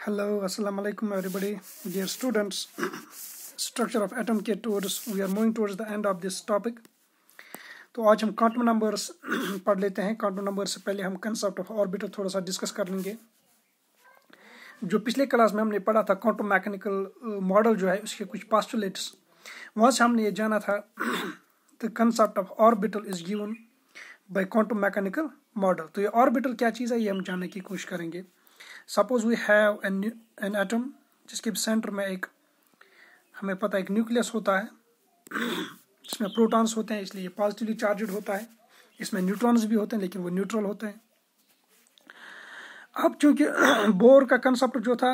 Hello, Assalamu alaikum everybody, dear students. Structure of atom के towards we are moving towards the end of this topic. तो आज हम quantum numbers पढ़ लेते हैं. क्वांटम नंबर से पहले हम कंसेप्ट ऑफ ऑर्बिटल थोड़ा सा डिस्कस कर लेंगे. जो पिछले क्लास में हमने पढ़ा था क्वांटम मैकेनिकल मॉडल जो है उसके कुछ पोस्टुलेट्स, वहाँ से हमने ये जाना था the concept of orbital is given by quantum mechanical model. तो ये ऑर्बिटल क्या चीज़ है ये हम जानने की कोशिश करेंगे. Suppose we have an atom जिसके सेंटर में एक हमें पता है एक न्यूक्लियस होता है जिसमें प्रोटॉन्स होते हैं, इसलिए पॉजिटिवली चार्जड होता है. इसमें न्यूट्रॉन्स भी होते हैं लेकिन वो न्यूट्रल होते हैं. अब चूंकि बोर का कंसेप्ट जो था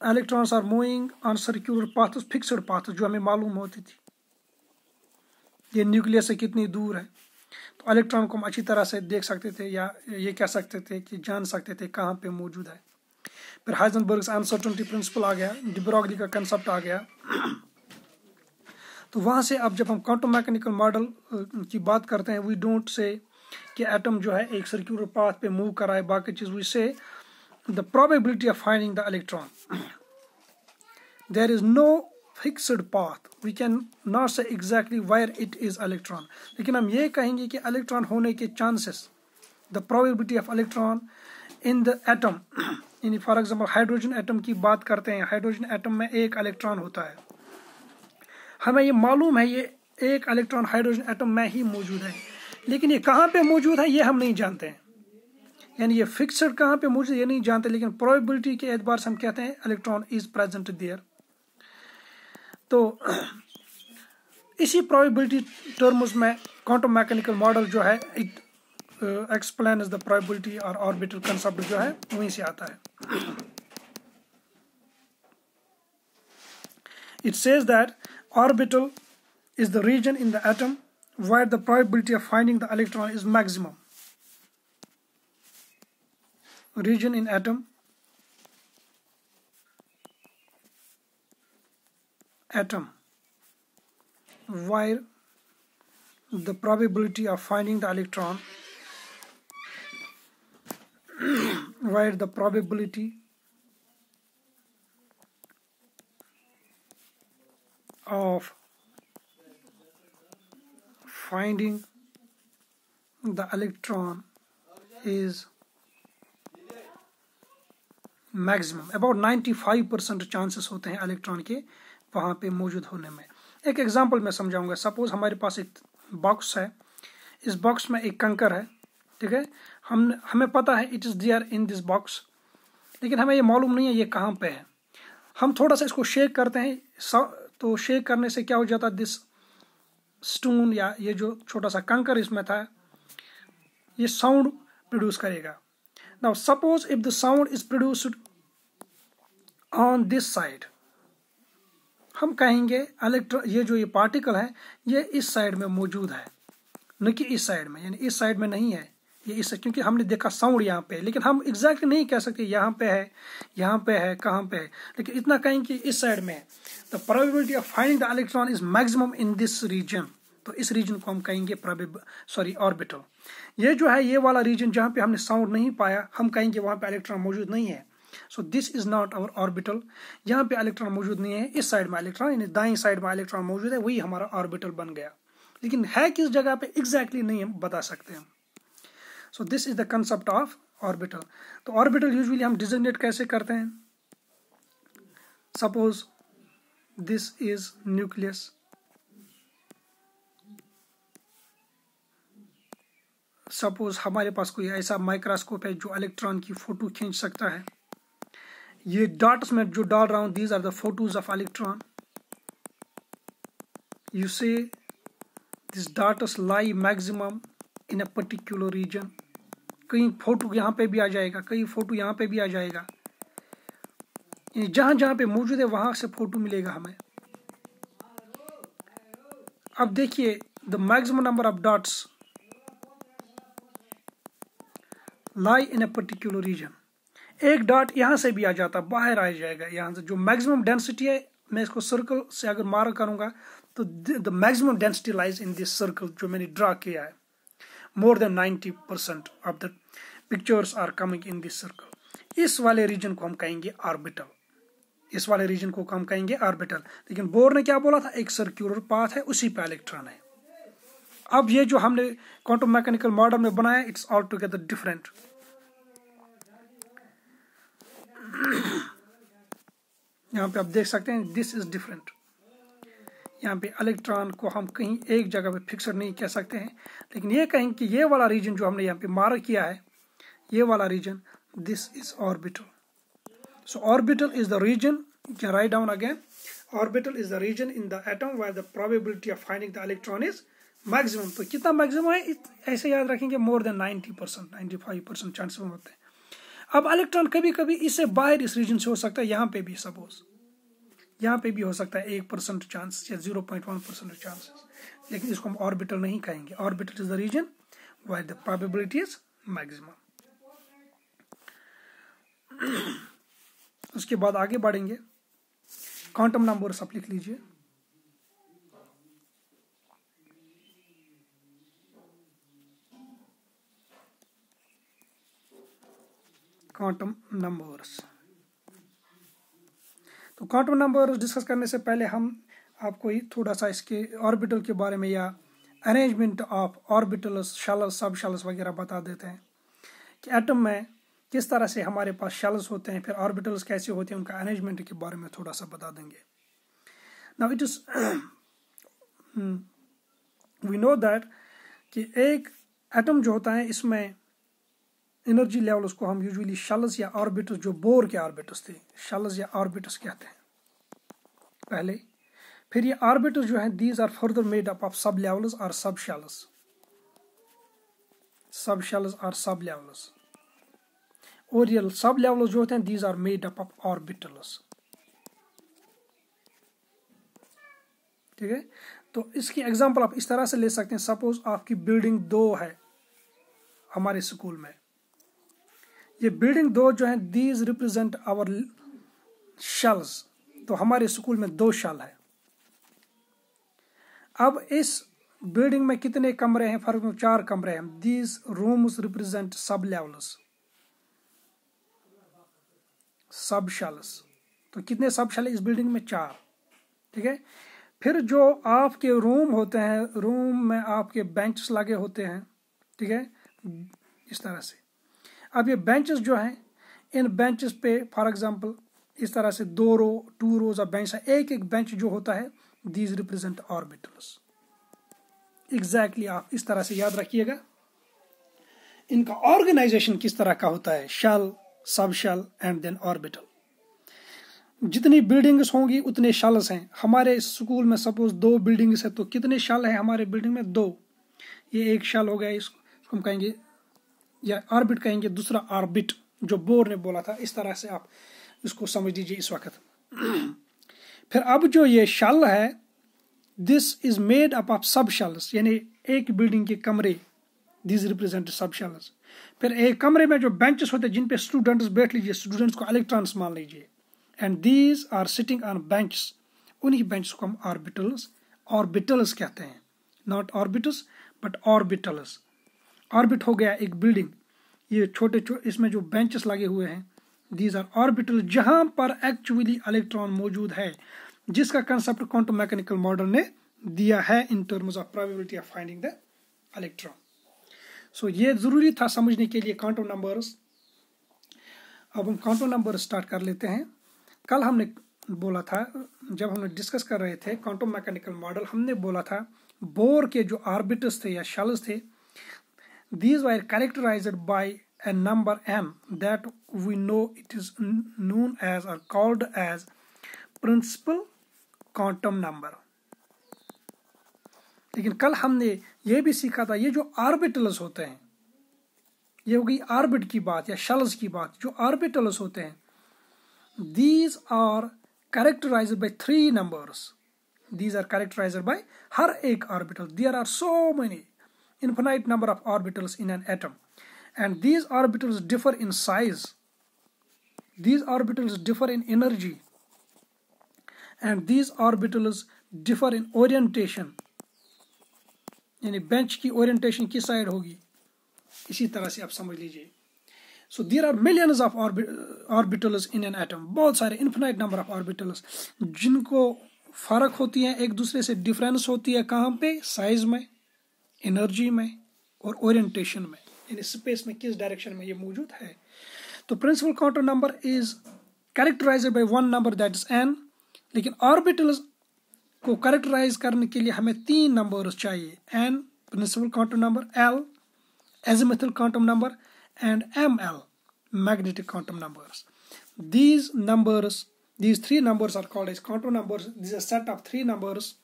electrons are moving on circular paths, fixed path जो हमें मालूम होती थी ये न्यूक्लियस से कितनी दूर है, तो इलेक्ट्रॉन को हम अच्छी तरह से देख सकते थे या ये कह सकते थे कि जान सकते थे कहाँ पे मौजूद है. फिर हाइजेनबर्ग्स अनसर्टेनिटी प्रिंसिपल आ गया, डी ब्रॉगली का कंसेप्ट आ गया. तो वहाँ से अब जब हम क्वांटम मैकेनिकल मॉडल की बात करते हैं वी डोंट से कि एटम जो है एक सर्क्यूलर पाथ पे मूव कर रहा है बाकी चीज़, we say the probability of finding the electron. There is no fixed path, we can not say exactly where it is electron, लेकिन हम ये कहेंगे कि इलेक्ट्रॉन होने के chances, the probability of electron in the atom. यानी for example hydrogen atom की बात करते हैं, हाइड्रोजन एटम में एक इलेक्ट्रॉन होता है, हमें ये मालूम है ये एक इलेक्ट्रॉन हाइड्रोजन एटम में ही मौजूद है, लेकिन ये कहाँ पे मौजूद है ये हम नहीं जानते हैं. यानी ये फिक्स्ड कहाँ पे मौजूद है ये नहीं जानते, लेकिन प्रोबेबिलिटी के एतबार से हम कहते हैं इलेक्ट्रॉन इज प्रेजेंट देयर. तो इसी प्रोबेबिलिटी टर्म्स में क्वांटम मैकेनिकल मॉडल जो है इट एक्सप्लेन्स द प्रोबेबिलिटी और ऑर्बिटल कंसेप्ट जो है वहीं से आता है. It says that orbital is the region in the atom where the probability of finding the electron is maximum. Region in atom where the probability of finding the electron where the probability of finding the electron is maximum. About 95% chances होते हैं electron के वहाँ पे मौजूद होने में. एक example मैं समझाऊंगा. सपोज हमारे पास एक बॉक्स है, इस बॉक्स में एक कंकर है, ठीक है, हमें पता है it is there in this box, लेकिन हमें ये मालूम नहीं है ये कहाँ पे है. हम थोड़ा सा इसको शेक करते हैं, तो शेक करने से क्या हो जाता है, दिस स्टोन या ये जो छोटा सा कंकर इसमें था ये साउंड प्रोड्यूस करेगा. Now suppose if the sound is produced on this side, हम कहेंगे इलेक्ट्रॉन ये जो ये पार्टिकल है ये इस साइड में मौजूद है, न कि इस साइड में. यानी इस साइड में नहीं है ये, इस क्योंकि हमने देखा साउंड यहाँ पे है, लेकिन हम एग्जैक्टली नहीं कह सकते यहाँ पे है, यहाँ पे है, कहाँ पे है, लेकिन इतना कहेंगे कि इस साइड में है. The probability of finding the electron is maximum in this region. तो इस रीजन को हम कहेंगे ऑर्बिटल. ये जो है ये वाला रीजन जहाँ पे हमने साउंड नहीं पाया हम कहेंगे वहाँ पे इलेक्ट्रॉन मौजूद नहीं है. So this is not our orbital. यहाँ पे इलेक्ट्रॉन मौजूद नहीं है, इस साइड में इलेक्ट्रॉन यानी दाईं साइड में इलेक्ट्रॉन मौजूद है, वही हमारा ऑर्बिटल बन गया, लेकिन है किस जगह पे एग्जैक्टली नहीं हम बता सकते हैं. So this is the concept of orbital. तो orbital usually हम designate कैसे करते हैं. Suppose this is nucleus. Suppose हमारे पास कोई ऐसा माइक्रोस्कोप है जो इलेक्ट्रॉन की फोटो खींच सकता है. ये डॉट्स में जो डाल रहा हूँ these are the photos of electron. You say these dots lie maximum in a particular region. कई फोटो यहाँ पे भी आ जाएगा, कई फोटो यहाँ पे भी आ जाएगा, जहाँ जहाँ पे मौजूद है वहाँ से फोटो मिलेगा हमें. अब देखिए the maximum number of dots lie in a particular region. एक डॉट यहाँ से भी आ जाता, बाहर आ जाएगा यहाँ से. जो मैक्सिमम डेंसिटी है मैं इसको सर्कल से अगर मार्क करूँगा तो the maximum density lies in this circle जो मैंने ड्रा किया है. More than 90% of the pictures are coming in this circle. इस वाले रीजन को हम कहेंगे ऑर्बिटल, इस वाले रीजन को हम कहेंगे ऑर्बिटल। लेकिन बोर ने क्या बोला था, एक सर्क्यूलर पाथ है, उसी पे इलेक्ट्रॉन है। अब ये जो हमने क्वांटम मैकेनिकल मॉडल में बनाया, इट्स ऑल टुगेदर डिफरेंट। यहाँ पे आप देख सकते हैं दिस इज डिफरेंट। यहाँ पे इलेक्ट्रॉन को हम कहीं एक जगह पे फिक्सड नहीं कह सकते हैं, लेकिन ये कहेंगे कि ये वाला रीजन जो हमने यहाँ पे मार्क किया है, ये वाला region, this is orbital. So orbital is the region, you can write down again, orbital is the region in the atom where the probability of finding the electron is maximum। तो कितना maximum है, ऐसे याद रखेंगे, more than 90%, 95% chances होते हैं। अब electron कभी कभी इससे बाहर इस रीजन से हो सकता है, यहाँ पे भी सपोज यहाँ पे भी हो सकता है 1% चांस या 0.1% चांसेस, लेकिन इसको हम ऑर्बिटल नहीं कहेंगे। Orbital is the region where the probability is maximum. उसके बाद आगे बढ़ेंगे, क्वांटम नंबर्स आप लिख लीजिए। क्वांटम नंबर्स, तो क्वांटम नंबर्स डिस्कस करने से पहले हम आपको थोड़ा सा इसके ऑर्बिटल के बारे में या अरेंजमेंट ऑफ ऑर्बिटल्स, शेल्स, सब शेल्स वगैरह बता देते हैं कि एटम में किस तरह से हमारे पास शेल्स होते हैं, फिर ऑर्बिटल्स कैसे होते हैं, उनका अरेंजमेंट के बारे में थोड़ा सा बता देंगे। Now it is we know that कि एक एटम जो होता है, इसमें एनर्जी लेवल उसको हम यूजुअली शेल्स या ऑर्बिटल्स, जो बोर के ऑर्बिटल्स थे, शेल्स या ऑर्बिटल्स कहते हैं पहले। फिर ये ऑर्बिटल्स जो हैं, these are further made up of sublevels और सब शेल्स, सब शेल्स और सब लेवल्स। और ये सब लेवल्स जो होते हैं, these are made up of orbitals. ठीक है, तो इसकी एग्जांपल आप इस तरह से ले सकते हैं, सपोज आपकी बिल्डिंग 2 है हमारे स्कूल में, ये बिल्डिंग 2 जो है, दीज रिप्रेजेंट आवर शेल्स। तो हमारे स्कूल में 2 शेल है। अब इस बिल्डिंग में कितने कमरे हैं, फर्क में 4 कमरे हैं, दीज रूम्स रिप्रेजेंट सब लेवल्स, सब शेल्स। तो कितने सब शेल इस बिल्डिंग में, 4। ठीक है, फिर जो आपके रूम होते हैं, रूम में आपके बेंचेस लगे होते हैं। ठीक है, इस तरह से। अब ये बेंचेस जो हैं, इन बेंचेस पे फॉर एग्जांपल इस तरह से 2 रोज ऑफ बेंच है, एक एक बेंच जो होता है, दीज रिप्रेजेंट ऑर्बिटल्स। एग्जैक्टली आप इस तरह से याद रखिएगा। इनका ऑर्गेनाइजेशन किस तरह का होता है, shell, subshell and then orbital. जितनी बिल्डिंग्स होंगी उतने शेल्स हैं। हमारे स्कूल में सपोज 2 बिल्डिंग्स है, तो कितने शेल हैं हमारे बिल्डिंग में, 2। ये एक शेल हो गया, इसको हम कहेंगे या ऑर्बिट कहेंगे, दूसरा ऑर्बिट जो बोर ने बोला था। इस तरह से आप इसको समझ लीजिए इस वक्त। फिर अब जो ये शेल है, this is made up of सब शेल्स, यानी एक बिल्डिंग के कमरे, दिस रिप्रेजेंट सब शेल्स। फिर एक कमरे में जो बेंचेस होते हैं, जिन पे स्टूडेंट्स बैठ लीजिए, स्टूडेंट्स को इलेक्ट्रॉन्स मान लीजिए, and these are sitting on benches, उन्हीं बेंच को हम ऑर्बिटल्स कहते हैं। Not orbitals but orbitals. Orbit हो गया एक बिल्डिंग, ये छोटे इसमें जो बेंचेस लगे हुए हैं, दीज आर ऑर्बिटल, जहां पर एक्चुअली इलेक्ट्रॉन मौजूद है, जिसका कंसेप्ट क्वांटम मैकेनिकल मॉडल ने दिया है in terms of probability of finding the electron. So ये जरूरी था समझने के लिए क्वांटम नंबर्स। अब हम क्वांटम नंबर स्टार्ट कर लेते हैं। कल हमने बोला था, जब हमने डिस्कस कर रहे थे क्वांटम मैकेनिकल मॉडल, हमने बोला था बोर के जो ऑर्बिटल्स थे या शेल्स थे, these were characterized by a number m that we know it is known as or called as principal quantum number। लेकिन कल हमने ये भी सीखा था, ये जो ऑर्बिटल्स होते हैं, ये हो गई ऑर्बिट की बात या शेल्स की बात। जो ऑर्बिटल्स होते हैं, these are characterized by 3 numbers। these are characterized by हर एक orbital. there are so many infinite number of orbitals in an atom, and these orbitals differ in size, these orbitals differ in energy, and these orbitals differ in orientation। यानी bench की orientation किस side होगी, इसी तरह से आप समझ लीजिए। So there are millions of orbitals in an atom, बहुत सारे इन्फिनाइट नंबर ऑफ ऑर्बिटल्स जिनको फर्क होती है, एक दूसरे से डिफरेंस होती है कहाँ पे, साइज में, एनर्जी में और ओरिएंटेशन में, यानी स्पेस में किस डायरेक्शन में ये मौजूद है। तो principal quantum number is characterised by one number that is n, लेकिन ऑर्बिटल्स को कैरेक्टराइज करने के लिए हमें 3 नंबर्स चाहिए, n principal quantum number, l azimuthal quantum number and ml magnetic quantum numbers. These 3 numbers are called as quantum numbers. This is a set of 3 numbers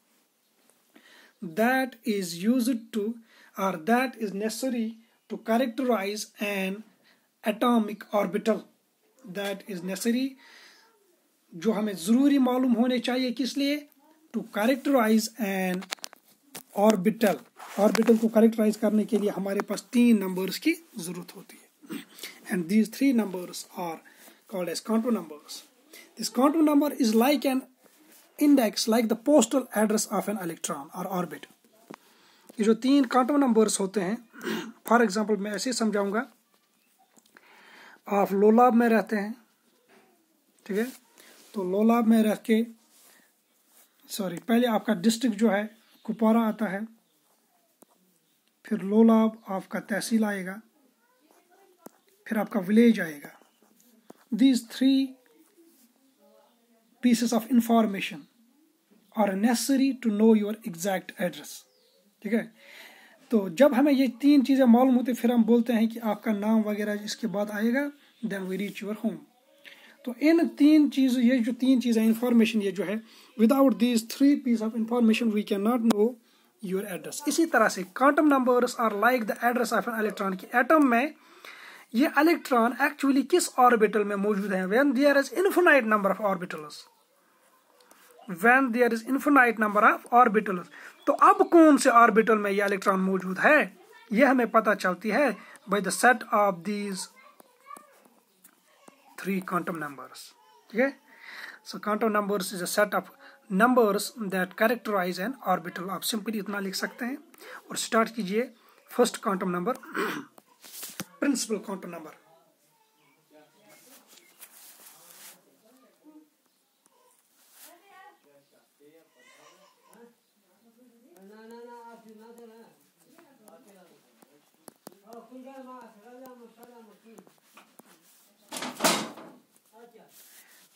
that is used to, or that is necessary to characterize an atomic orbital. That is necessary, जो हमें जरूरी मालूम होने चाहिए, किस लिए, to characterize an orbital. Orbital को characterise करने के लिए हमारे पास 3 नंबर्स की जरूरत होती है, and these 3 numbers are called as quantum numbers. This quantum number is like an index, like the postal address of an electron और ऑर्बिट। ये जो 3 क्वांटम नंबर्स होते हैं, फॉर एग्जांपल मैं ऐसे समझाऊंगा, आप लोलाब में रहते हैं, ठीक है, तो लोलाब में रह के, पहले आपका डिस्ट्रिक्ट जो है कुपवारा आता है, फिर लोलाब आपका तहसील आएगा, फिर आपका विलेज आएगा। These 3 pieces of information are necessary to know your exact address, ठीक है। तो जब हमें ये 3 चीज़ें मालूम होती, फिर हम बोलते हैं कि आपका नाम वगैरह इसके बाद आएगा, then we reach your home। तो इन 3 चीज़, ये जो 3 चीज़ें इंफॉर्मेशन, ये जो है, without these 3 piece of information we can not know your address. इसी तरह से quantum numbers are like the address of an electron, की एटम में ये इलेक्ट्रॉन एक्चुअली किस ऑर्बिटल में मौजूद है, when there is infinite number of orbitals, when there is infinite number of orbitals. तो अब कौन से ऑर्बिटल में ये इलेक्ट्रॉन मौजूद है, ये हमें पता चलती है by the set of these 3 quantum numbers, ठीक है। So quantum numbers is a set of numbers that characterize an orbital। आप सिंपली इतना लिख सकते हैं और स्टार्ट कीजिए first quantum number, principal quantum number.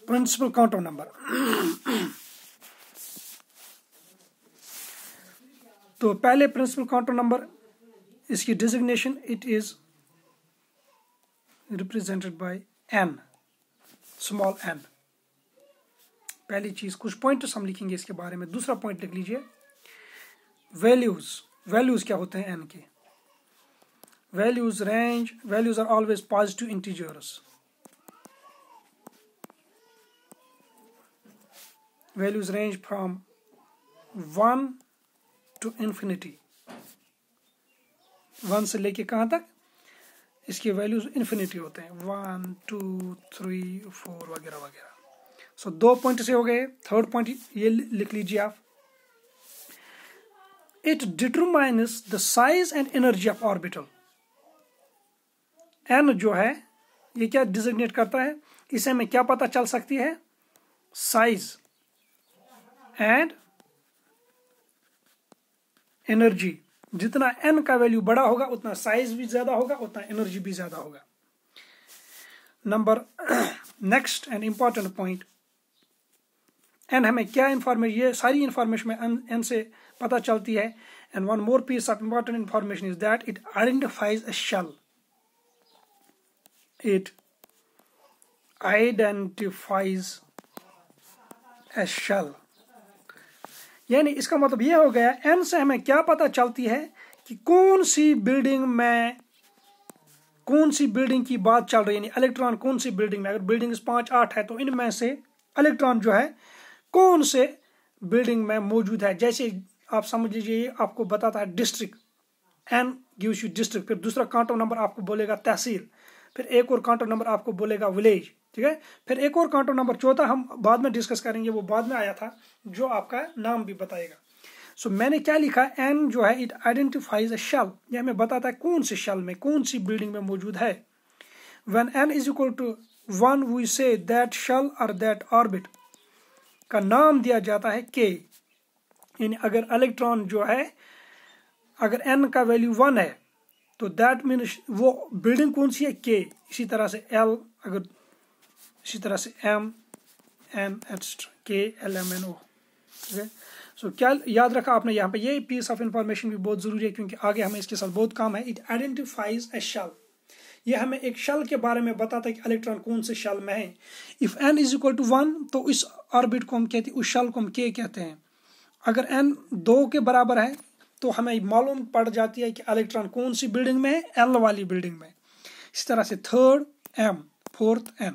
Principal quantum number. तो पहले प्रिंसिपल क्वांटम नंबर, इसकी designation, it is represented by n, small n। पहली चीज, कुछ पॉइंट्स हम लिखेंगे इसके बारे में। दूसरा पॉइंट लिख लीजिए, वैल्यूज क्या होते हैं n के। Values are always positive integers. Values range from 1 to infinity, 1 से लेके कहाँ तक, इसके वैल्यूज इन्फिनिटी होते हैं, 1 2 3 4 वगैरह वगैरह। सो 2 पॉइंट से हो गए। थर्ड पॉइंट ये लिख लीजिए आप, it determines the size and energy of orbital. n जो है ये क्या डिजिग्नेट करता है, इसे हमें क्या पता चल सकती है, साइज एंड एनर्जी। जितना n का वैल्यू बड़ा होगा उतना साइज भी ज्यादा होगा, उतना एनर्जी भी ज्यादा होगा। Number next and important point, n हमें क्या इंफॉर्मेशन, ये सारी इंफॉर्मेशन में n से पता चलती है। And one more piece of important information is that it identifies a shell. It identifies a shell, यानी इसका मतलब यह हो गया, n से हमें क्या पता चलती है कि कौन सी बिल्डिंग की बात चल रही है, यानी इलेक्ट्रॉन कौन सी बिल्डिंग में। अगर बिल्डिंग 5 8 है तो इनमें से इलेक्ट्रॉन जो है कौन से बिल्डिंग में मौजूद है। जैसे आप समझ लीजिए, आपको बताता है district, n gives you district, फिर दूसरा क्वांटम नंबर आपको बोलेगा तहसील, फिर एक और क्वांटम नंबर आपको बोलेगा विलेज, ठीक है। फिर एक और क्वांटम नंबर चौथा हम बाद में डिस्कस करेंगे, वो बाद में आया था, जो आपका नाम भी बताएगा। सो मैंने क्या लिखा, n जो है इट आइडेंटिफाइज अ शेल, ये हमें बताता है कौन से शेल में, कौन सी बिल्डिंग में मौजूद है। When n is equal to 1 we say that shell और दैट ऑर्बिट का नाम दिया जाता है k। यानी अगर इलेक्ट्रॉन जो है अगर n का वैल्यू 1 है तो दैट मीन्स वो बिल्डिंग कौन सी है k। इसी तरह से l अगर इसी तरह से m n etcetera k l m n o। ठीक है, सो क्या याद रखा आपने यहाँ पे, ये पीस ऑफ इंफॉर्मेशन भी बहुत जरूरी है क्योंकि आगे हमें इसके साथ बहुत काम है। इट आइडेंटिफाइज ए शेल, ये हमें एक शेल के बारे में बताता है कि इलेक्ट्रॉन कौन से शेल में है। If n is equal to 1 तो इस ऑर्बिट को हम कहते हैं, उस शेल को हम k कहते हैं। अगर n 2 के बराबर है तो हमें मालूम पड़ जाती है कि इलेक्ट्रॉन कौन सी बिल्डिंग में है, l वाली बिल्डिंग में। इस तरह से थर्ड m, फोर्थ n।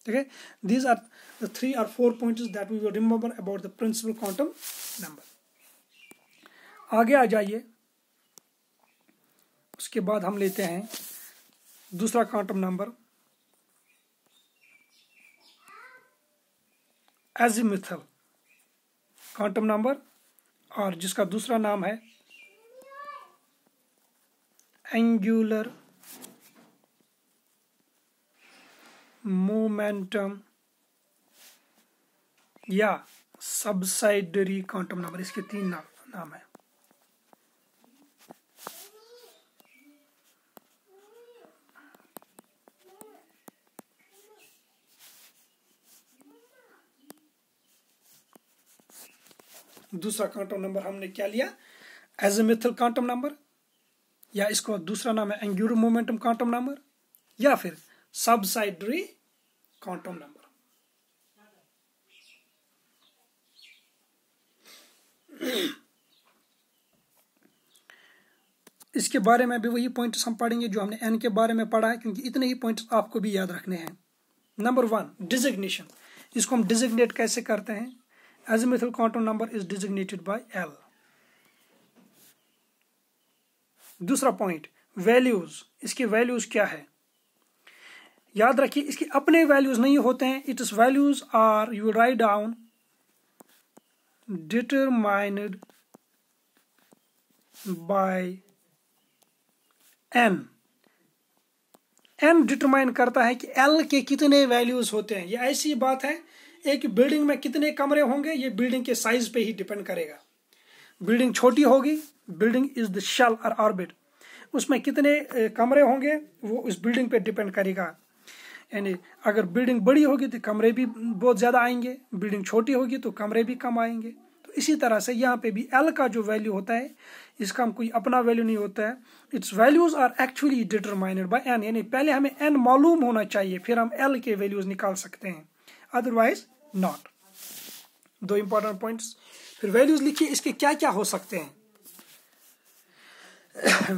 ठीक है, these are the 3 or 4 points that we will remember about the principal quantum number। आगे आ जाइए, उसके बाद हम लेते हैं दूसरा quantum number azimuthal quantum number, और जिसका दूसरा नाम है एंगुलर मोमेंटम या सबसाइडरी क्वांटम नंबर। इसके 3 नाम है। दूसरा क्वांटम नंबर हमने क्या लिया, एजीमुथल क्वांटम नंबर, या इसको दूसरा नाम है एंगुलर मोमेंटम क्वांटम नंबर, या फिर सबसाइडरी क्वांटम नंबर। इसके बारे में भी वही पॉइंट्स हम पढ़ेंगे जो हमने n के बारे में पढ़ा है, क्योंकि इतने ही पॉइंट्स आपको भी याद रखने हैं। नंबर 1 डिजिग्नेशन, इसको हम डिजिग्नेट कैसे करते हैं। Azimuthal quantum number is designated by l। दूसरा पॉइंट वैल्यूज, इसके वैल्यूज क्या है। याद रखिए इसके अपने वैल्यूज नहीं होते हैं, its values are you write down determined by n। n determine करता है कि l के कितने वैल्यूज होते हैं। ये ऐसी बात है, एक बिल्डिंग में कितने कमरे होंगे ये बिल्डिंग के साइज पे ही डिपेंड करेगा। बिल्डिंग छोटी होगी, बिल्डिंग इज द शेल और ऑर्बिट, उसमें कितने कमरे होंगे वो उस बिल्डिंग पे डिपेंड करेगा। यानी अगर बिल्डिंग बड़ी होगी तो कमरे भी बहुत ज्यादा आएंगे, बिल्डिंग छोटी होगी तो कमरे भी कम आएंगे। तो इसी तरह से यहाँ पे भी l का जो वैल्यू होता है इसका हम कोई अपना वैल्यू नहीं होता है, its values are actually determined by n। यानी पहले हमें n मालूम होना चाहिए फिर हम l के वैल्यूज निकाल सकते हैं, अदरवाइज नॉट। 2 important points. फिर वैल्यूज लिखिए, इसके क्या क्या हो सकते हैं।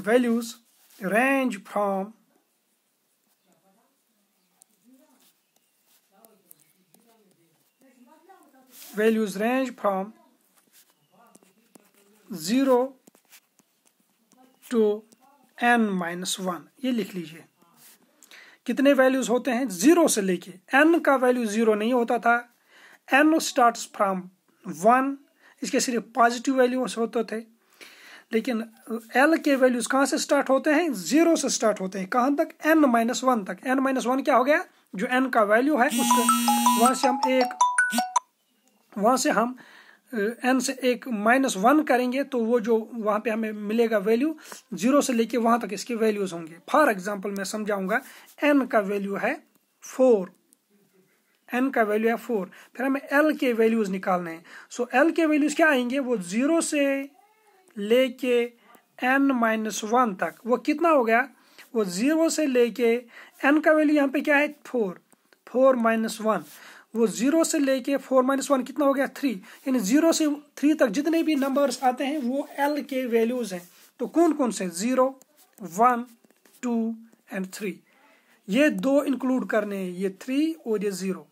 Values range from values range from 0 to n-1। ये लिख लीजिए कितने वैल्यूज होते हैं 0 से लेके n का वैल्यू 0 नहीं होता था, n स्टार्ट्स फ्रॉम 1, इसके सिर्फ पॉजिटिव वैल्यूज होते थे। लेकिन l के वैल्यूज कहाँ से स्टार्ट होते हैं 0 से स्टार्ट होते हैं, कहाँ तक n-1 तक। n-1 क्या हो गया, जो n का वैल्यू है उसको वहां से हम n से एक -1 करेंगे तो वो जो वहां पे हमें मिलेगा वैल्यू 0 से लेके वहां तक इसके वैल्यूज होंगे। फॉर एग्जांपल मैं समझाऊंगा, n का वैल्यू है 4, n का वैल्यू है 4, फिर हमें l के वैल्यूज निकालने हैं। सो l के वैल्यूज क्या आएंगे, वो 0 से लेके n-1 तक, वो कितना हो गया, वो 0 से लेके n का वैल्यू यहाँ पे क्या है 4 -1, वो 0 से लेके 4 -1 कितना हो गया 3। यानी 0 से 3 तक जितने भी नंबर्स आते हैं वो l के वैल्यूज हैं। तो कौन कौन से 0, 1, 2 एंड 3, ये 2 इंक्लूड करने हैं, ये 3 और ये 0।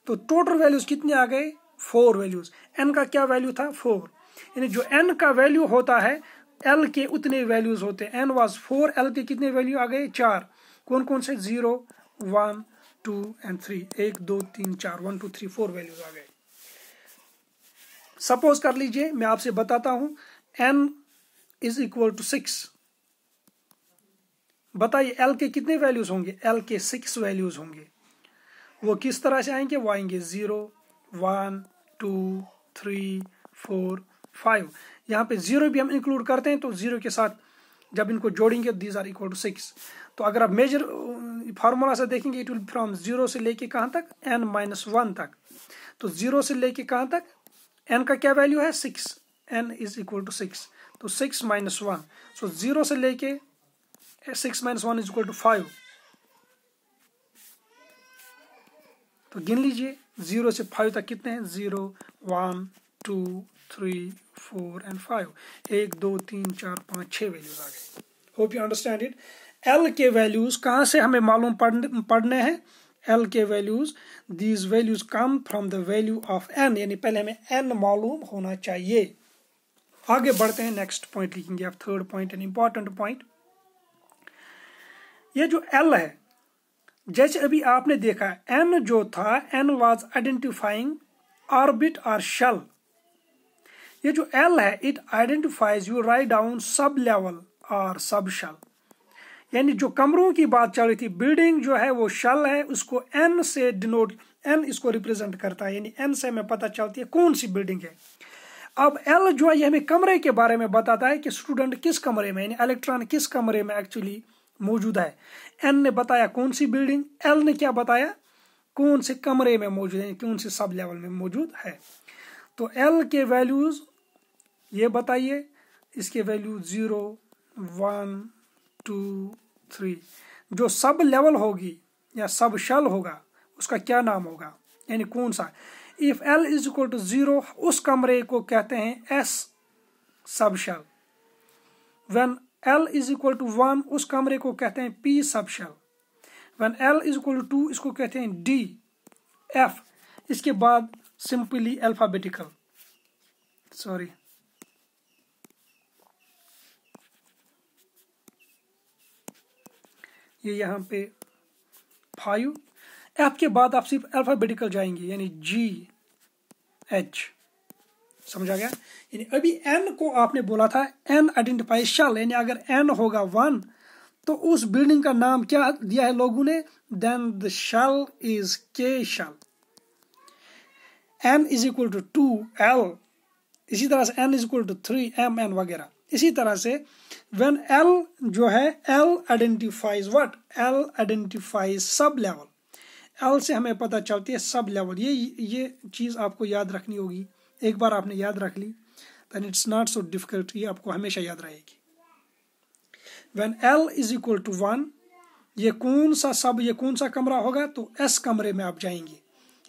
तो टोटल वैल्यूज कितने आ गए 4 वैल्यूज। n का क्या वैल्यू था 4, यानी जो n का वैल्यू होता है l के उतने वैल्यूज होते हैं। n वाज 4, l के कितने वैल्यू आ गए 4। कौन कौन से 0, 1, 2 एंड 3, 1 2 3 4, 1 2 3 4 वैल्यूज आ गए। सपोज कर लीजिए मैं आपसे बताता हूं n इज इक्वल टू 6, बताइए एल के कितने वैल्यूज होंगे? एल के 6 वैल्यूज होंगे। वो किस तरह से आएंगे? वो आएंगे 0 1 2 3 4 5। यहाँ पे 0 भी हम इंक्लूड करते हैं तो 0 के साथ जब इनको जोड़ेंगे दीज आर इक्वल टू 6। तो अगर आप मेजर फार्मूला से देखेंगे इट विल फ्रॉम 0 से लेके कहाँ तक? n-1 तक। तो 0 से लेके कहाँ तक? n का क्या वैल्यू है? 6। n is equal to 6। तो 6 - 1, सो 0 से लेके 6 - 1 इज इक्वल टू 5। तो गिन लीजिए 0 से 5 तक कितने हैं? 0 1 2 3 4 एंड 5। 1 2 3 4 5 6 वैल्यूज आ गए। Hope you understand it. L के वैल्यूज कहाँ से हमें मालूम पढ़ने हैं? एल के values, these values come from the value of n, यानी पहले हमें एन मालूम होना चाहिए। आगे बढ़ते हैं, नेक्स्ट पॉइंट लिखेंगे आप, third point, an important point. ये जो एल है, जैसे अभी आपने देखा एन जो था, एन वाज आइडेंटिफाइंग ऑर्बिट और शेल। ये जो एल है it identifies you write down sub level और सब शेल, यानी जो कमरों की बात चल रही थी, बिल्डिंग जो है वो शेल है, उसको एन से डिनोट, एन इसको रिप्रेजेंट करता है, यानी एन से हमें पता चलती है कौन सी बिल्डिंग है। अब एल जो है ये हमें कमरे के बारे में बताता है कि स्टूडेंट किस कमरे में, यानी इलेक्ट्रॉन किस कमरे में एक्चुअली मौजूद है। एन ने बताया कौन सी बिल्डिंग, एल ने क्या बताया? कौन से कमरे में मौजूद है, कौन से सब लेवल में मौजूद है। तो एल के वैल्यूज ये बताइए, इसके वैल्यू 0 1 2 3। जो सब लेवल होगी या सब शेल होगा उसका क्या नाम होगा, यानी कौन सा? If l is equal to 0 उस कमरे को कहते हैं s subshell. When L is equal to 1 उस कमरे को कहते हैं p subshell. When L is equal to 2 इसको कहते हैं डी एफ। इसके बाद सिंपली अल्फाबेटिकल, सॉरी ये यहाँ पे 5। एफ के बाद आप सिर्फ अल्फाबेटिकल जाएंगे, यानी जी एच। समझा गया? यानी अभी एन को आपने बोला था एन आइडेंटिफाई शेल, यानी अगर एन होगा 1 तो उस बिल्डिंग का नाम क्या दिया है लोगों ने? Then the shell is K shell. N is equal to 2 L, इसी तरह से n is equal to 3 M N वगैरह। इसी तरह से व्हेन एल जो है, l identifies what? L identifies sublevel. L से हमें पता चलती है सब लेवल। ये चीज आपको याद रखनी होगी। एक बार आपने याद रख ली then it's not so difficult, ये आपको हमेशा याद रहेगी। When L is equal to 1, ये कौन सा कमरा होगा? तो एस कमरे में आप जाएंगे,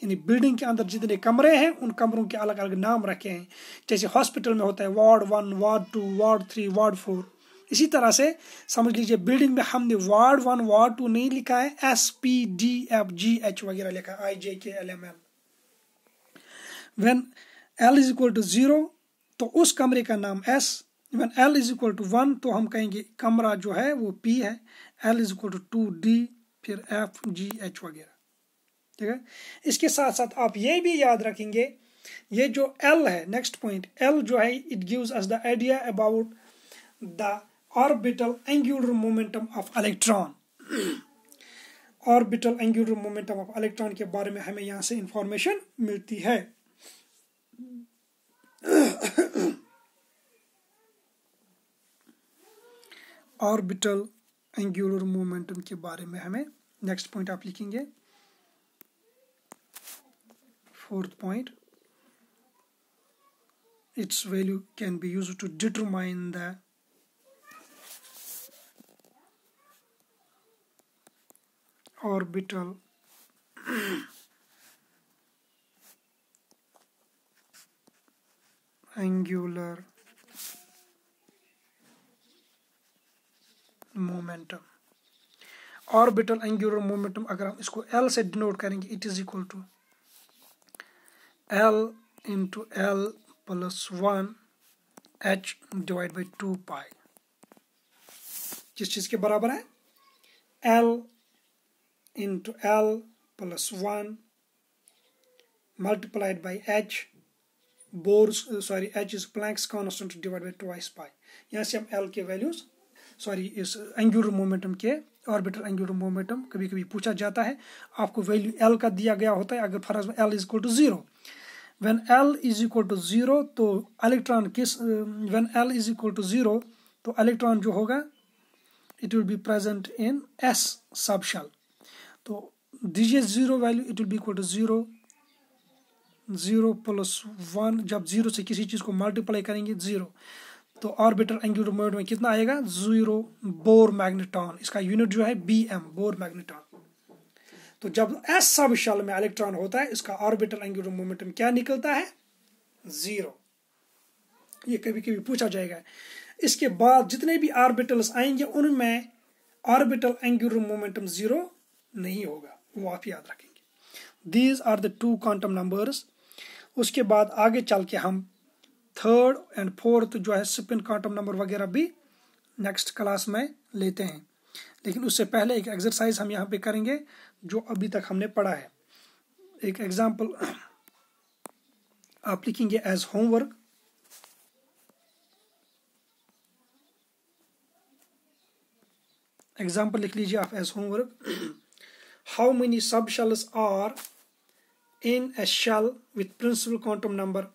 यानी बिल्डिंग के अंदर जितने कमरे हैं उन कमरों के अलग अलग नाम रखे हैं। जैसे हॉस्पिटल में होता है वार्ड 1, वार्ड 2, वार्ड 3, वार्ड 4। इसी तरह से समझ लीजिए बिल्डिंग में हमने वार्ड 1 वार्ड 2 नहीं लिखा है, s p d f g h वगैरह लिखा है, i j k l m l. When L is equal to 0 तो उस कमरे का नाम s. When L is equal to 1 तो हम कहेंगे कमरा जो है वो पी है। L is equal to 2 d, फिर एफ जी एच वगैरह। ठीक है? इसके साथ साथ आप ये भी याद रखेंगे, ये जो एल है, नेक्स्ट पॉइंट, एल जो है it gives us the idea about the orbital angular momentum of electron. Orbital angular momentum of electron के बारे में हमें यहाँ से इंफॉर्मेशन मिलती है। ऑर्बिटल एंगुलर मोमेंटम के बारे में हमें नेक्स्ट पॉइंट आप लिखेंगे, fourth point, its value can be used to determine the orbital angular momentum। Orbital angular momentum अगर हम इसको L से डिनोट करेंगे, it is equal to L into L plus 1 H divided by 2 pi। किस चीज के बराबर है? L into L plus 1 multiplied by H, H is Planck's constant divided by twice pi। यहाँ से हम L के वैल्यूज सॉरी इस एंगुलर मोमेंटम के, ऑर्बिटल एंगुलर मोमेंटम कभी कभी पूछा जाता है। आपको वैल्यू एल का दिया गया होता है, अगर for example l is equal to 0, when L is equal to 0 तो इलेक्ट्रॉन किस, when L is equal to 0 तो इलेक्ट्रॉन जो होगा it will be present in s subshell. तो दीजिए 0 value, it will be equal to 0, 0 plus 1, जब 0 से किसी चीज़ को मल्टीप्लाई करेंगे 0, तो ऑर्बिटल एंगुलर मोमेंटम में कितना आएगा 0 बोर मैग्नेटॉन, इसका यूनिट जो है BM बोर मैग्नेटॉन। तो जब एस सब शेल में इलेक्ट्रॉन होता है इसका ऑर्बिटल एंगुलर मोमेंटम क्या निकलता है 0। ये कभी कभी पूछा जाएगा। इसके बाद जितने भी ऑर्बिटल्स आएंगे उनमें ऑर्बिटल एंगुलर मोमेंटम 0 नहीं होगा, वो आप याद रखेंगे। These are the 2 quantum numbers. उसके बाद आगे चल के हम 3rd and 4th जो है स्पिन क्वांटम नंबर वगैरह भी नेक्स्ट क्लास में लेते हैं, लेकिन उससे पहले एक एक्सरसाइज हम यहाँ पे करेंगे जो अभी तक हमने पढ़ा है। एक एग्जाम्पल आप लिखेंगे एज होमवर्क। एग्जाम्पल लिख लीजिए आप as homework. How many subshells are in a shell with principal quantum number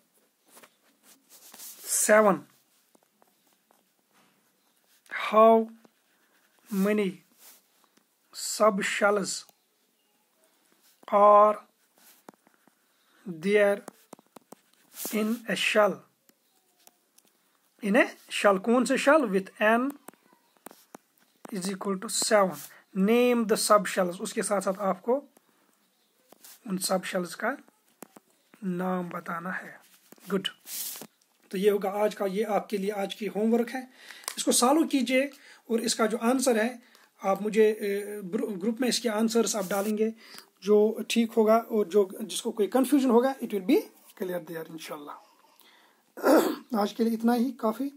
7? How many subshells are there in a shell? In a shell, कौन से shell? With n is equal to 7. Name the subshells. उसके साथ साथ आपको उन subshells का नाम बताना है। गुड। तो ये होगा आज का, ये आपके लिए आज की होमवर्क है। इसको सॉल्व कीजिए और इसका जो आंसर है आप मुझे ग्रुप में इसके आंसर्स आप डालेंगे, जो ठीक होगा और जो जिसको कोई कंफ्यूजन होगा it will be clear there इंशाल्लाह। आज के लिए इतना ही काफ़ी।